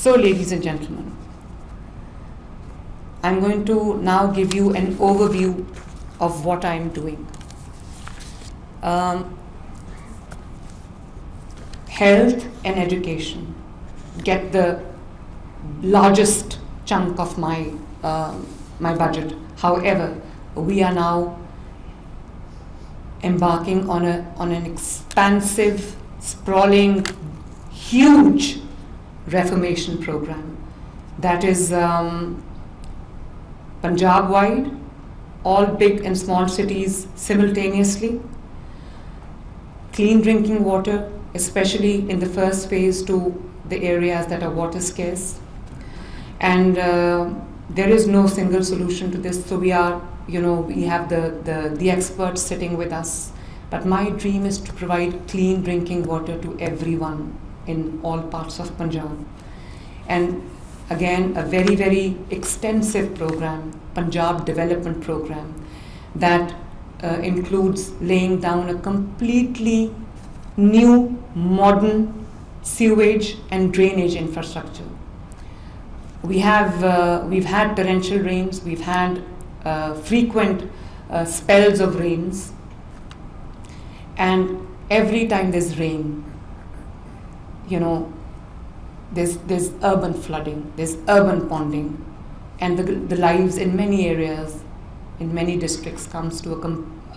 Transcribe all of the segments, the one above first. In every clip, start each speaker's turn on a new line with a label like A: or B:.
A: So, ladies and gentlemen, I'm going to now give you an overview of what I'm doing. Health and education get the largest chunk of my budget. However, we are now embarking on an expansive, sprawling, huge reformation program that is Punjab-wide, all big and small cities simultaneously, clean drinking water, especially in the first phase to the areas that are water scarce. And there is no single solution to this, so we have the experts sitting with us. But my dream is to provide clean drinking water to everyone in all parts of Punjab. And again, a very, very extensive program, Punjab Development Program, that includes laying down a completely new, modern sewage and drainage infrastructure. We've had torrential rains, we've had frequent spells of rains, and every time there's rain, there's urban flooding, there's urban ponding, and the lives in many areas, in many districts, comes to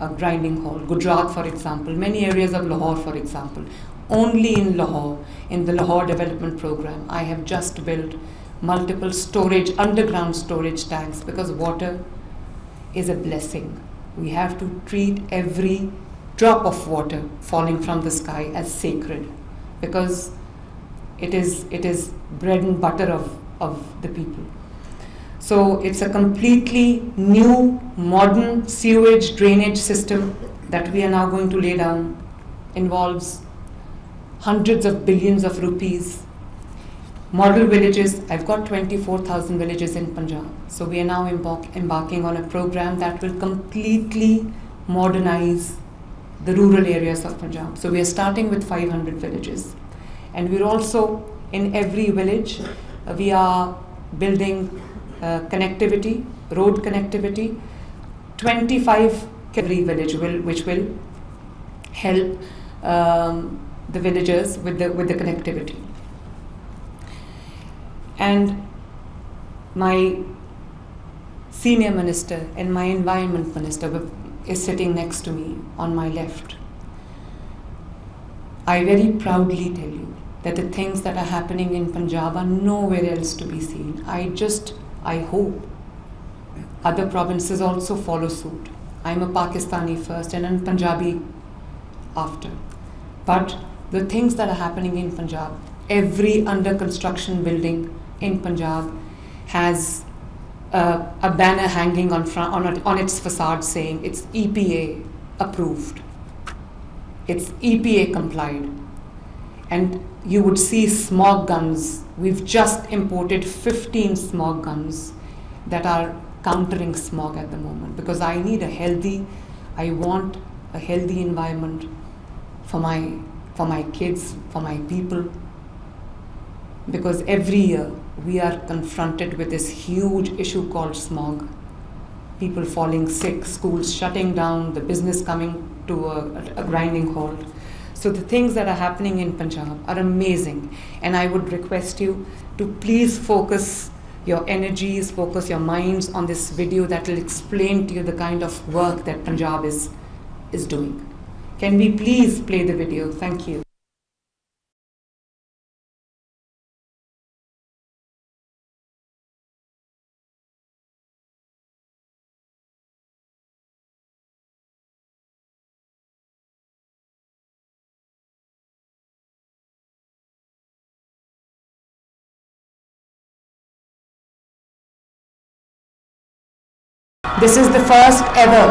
A: a grinding halt. Gujarat, for example, many areas of Lahore, for example. Only in Lahore, in the Lahore Development Program, I have just built multiple underground storage tanks, because water is a blessing. We have to treat every drop of water falling from the sky as sacred, because it is bread and butter of the people. So it's a completely new, modern sewage drainage system that we are now going to lay down. Involves hundreds of billions of rupees. Model villages, I've got 24,000 villages in Punjab. So we are now embarking on a program that will completely modernize the rural areas of Punjab. So we are starting with 500 villages. And we're also, in every village, we are building connectivity, road connectivity, 25 every village which will help the villagers with the connectivity. And my senior minister and my environment minister is sitting next to me on my left. I very proudly tell you that the things that are happening in Punjab are nowhere else to be seen. I hope other provinces also follow suit. I'm a Pakistani first and a Punjabi after. But the things that are happening in Punjab, every under construction building in Punjab has a banner hanging on its facade saying it's EPA approved. It's EPA complied. And you would see smog guns. We've just imported 15 smog guns that are countering smog at the moment, because I want a healthy environment for my kids, for my people. Because every year we are confronted with this huge issue called smog. People falling sick, schools shutting down, the business coming to a grinding halt. So the things that are happening in Punjab are amazing, and I would request you to please focus your energies, focus your minds on this video that will explain to you the kind of work that Punjab is doing. Can we please play the video? Thank you. This is the first ever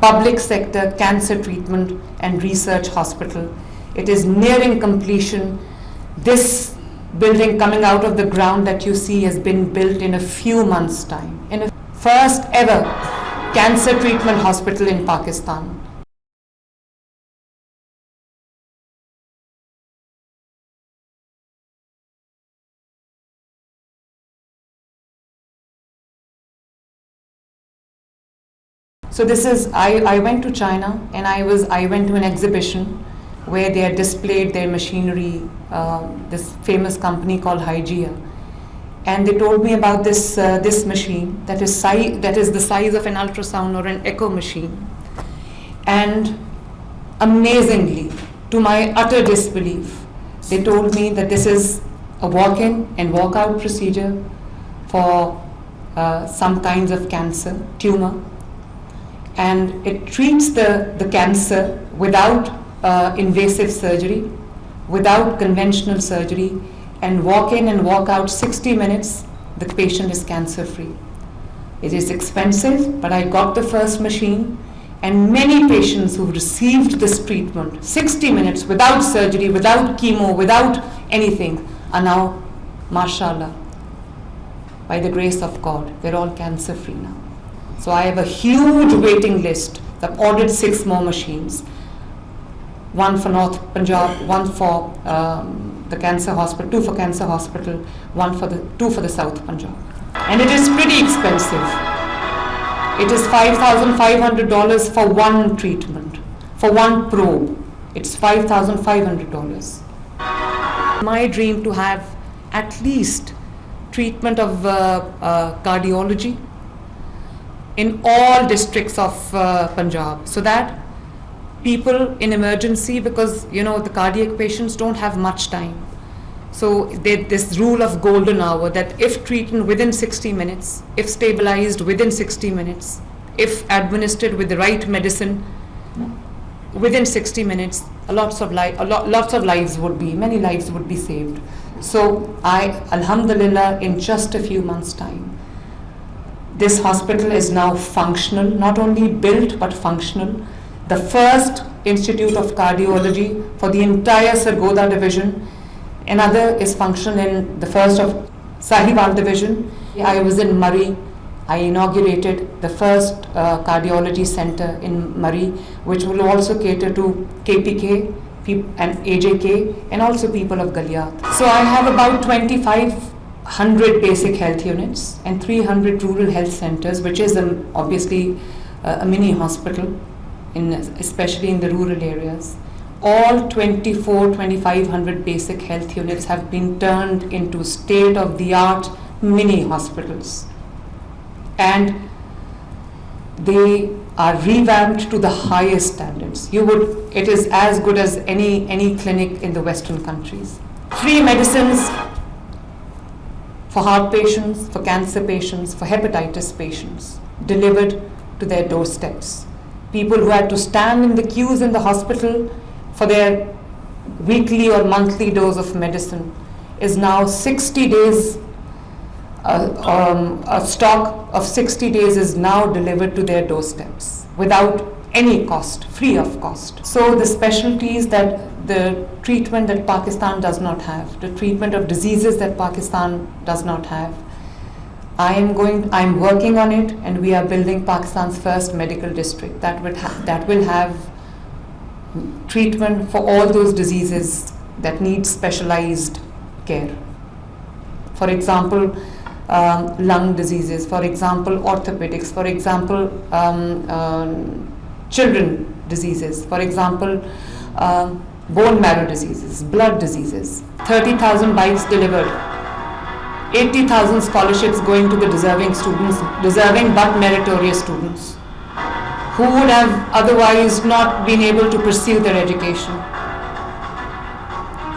A: public sector cancer treatment and research hospital. It is nearing completion. This building coming out of the ground that you see has been built in a few months' time. In a first ever cancer treatment hospital in Pakistan. So this is, I went to China, and I went to an exhibition where they had displayed their machinery, this famous company called Hygeia. And they told me about this machine that is the size of an ultrasound or an echo machine. And amazingly, to my utter disbelief, they told me that this is a walk-in and walk-out procedure for some kinds of cancer, tumor. And it treats the cancer without invasive surgery, without conventional surgery, and walk in and walk out 60 minutes, the patient is cancer free. It is expensive, but I got the first machine, and many patients who received this treatment, 60 minutes without surgery, without chemo, without anything, are now, mashallah, by the grace of God, they're all cancer free now. So I have a huge waiting list. I've ordered 6 more machines. One for North Punjab, one for the cancer hospital, 2 for cancer hospital, 2 for the South Punjab. And it is pretty expensive. It is $5,500 for one treatment, for one probe. It's $5,500. My dream to have at least treatment of cardiology in all districts of Punjab, so that people in emergency, because the cardiac patients don't have much time. So this rule of golden hour, that if treated within 60 minutes, if stabilized within 60 minutes, if administered with the right medicine within 60 minutes, many lives would be saved. So alhamdulillah, in just a few months' time, this hospital is now functional, not only built but functional. The first institute of cardiology for the entire Sargodha division. Another is functional in the first of Sahiwal division. I was in Murray. I inaugurated the first cardiology center in Murray, which will also cater to KPK and AJK and also people of Galiat. So I have about 2,500 basic health units and 300 rural health centers, which is obviously a mini hospital, especially in the rural areas. All 2,500 basic health units have been turned into state-of-the-art mini hospitals, and they are revamped to the highest standards. It is as good as any clinic in the Western countries. Free medicines for heart patients, for cancer patients, for hepatitis patients, delivered to their doorsteps. People who had to stand in the queues in the hospital for their weekly or monthly dose of medicine is now 60 days, a stock of 60 days is now delivered to their doorsteps without any cost, free of cost. So the specialties the treatment that Pakistan does not have, the treatment of diseases that Pakistan does not have, I'm working on it, and we are building Pakistan's first medical district that will have treatment for all those diseases that need specialized care. For example, lung diseases, for example, orthopedics, for example, children diseases, for example, bone marrow diseases, blood diseases. 30,000 bikes delivered. 80,000 scholarships going to the deserving but meritorious students who would have otherwise not been able to pursue their education.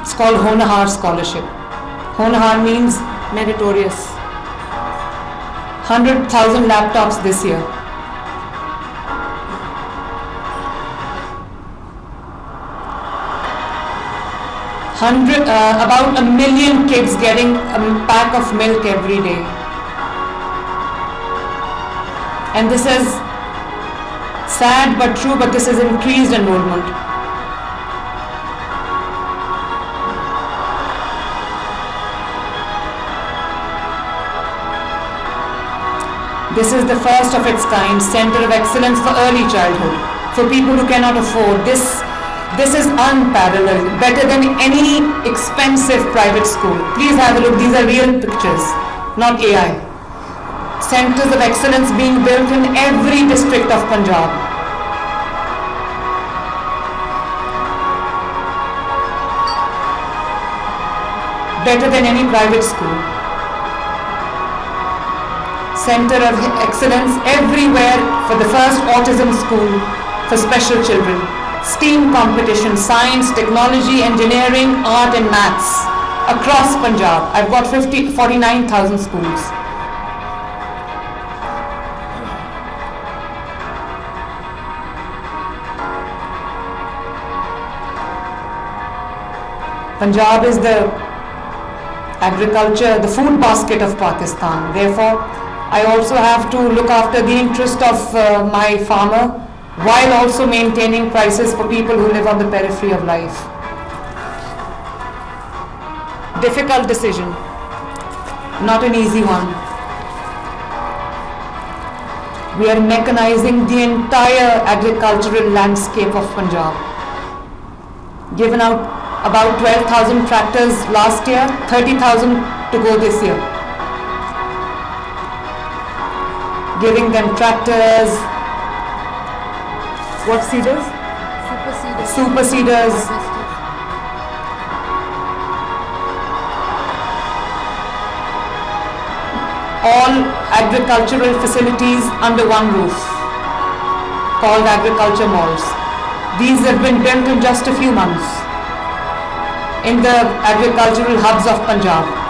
A: It's called Honahar Scholarship. Honahar means meritorious. 100,000 laptops this year. About 1 million kids getting a pack of milk every day. And this is sad but true, but this is increased enrollment. This is the first of its kind Center of Excellence for Early Childhood for people who cannot afford. This is unparalleled, better than any expensive private school. Please have a look. These are real pictures, not AI. Centers of excellence being built in every district of Punjab. Better than any private school. Center of excellence everywhere for the first autism school for special children. STEAM competition, science, technology, engineering, art and maths across Punjab. I've got 49,000 schools. Punjab is the agriculture, the food basket of Pakistan. Therefore, I also have to look after the interest of my farmer while also maintaining prices for people who live on the periphery of life. Difficult decision, not an easy one. We are mechanizing the entire agricultural landscape of Punjab. Given out about 12,000 tractors last year, 30,000 to go this year. Giving them tractors, what seeders? Super seeders. All agricultural facilities under one roof, called agriculture malls. These have been built in just a few months in the agricultural hubs of Punjab.